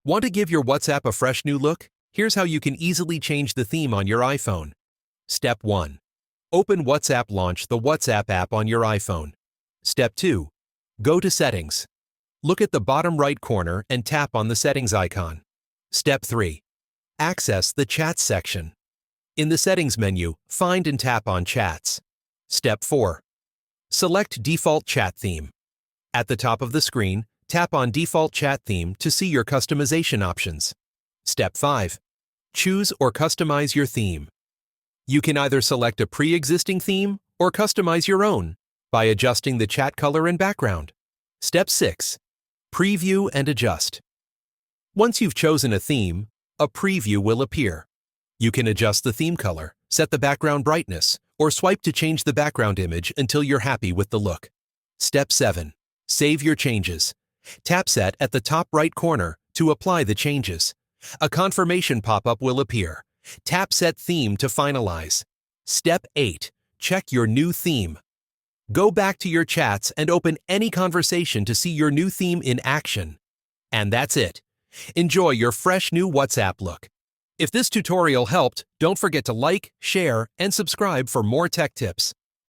Want to give your WhatsApp a fresh new look? Here's how you can easily change the theme on your iPhone. Step 1. Open WhatsApp. Launch the WhatsApp app on your iPhone. Step 2. Go to Settings. Look at the bottom right corner and tap on the Settings icon. Step 3. Access the Chats section. In the Settings menu, find and tap on Chats. Step 4. Select Default Chat Theme. At the top of the screen, tap on Default Chat Theme to see your customization options. Step 5. Choose or customize your theme. You can either select a pre-existing theme or customize your own by adjusting the chat color and background. Step 6. Preview and adjust. Once you've chosen a theme, a preview will appear. You can adjust the theme color, set the background brightness, or swipe to change the background image until you're happy with the look. Step 7. Save your changes. Tap Set at the top right corner to apply the changes. A confirmation pop-up will appear. Tap Set Theme to finalize. Step 8. Check your new theme. Go back to your chats and open any conversation to see your new theme in action. And that's it. Enjoy your fresh new WhatsApp look. If this tutorial helped, don't forget to like, share, and subscribe for more tech tips.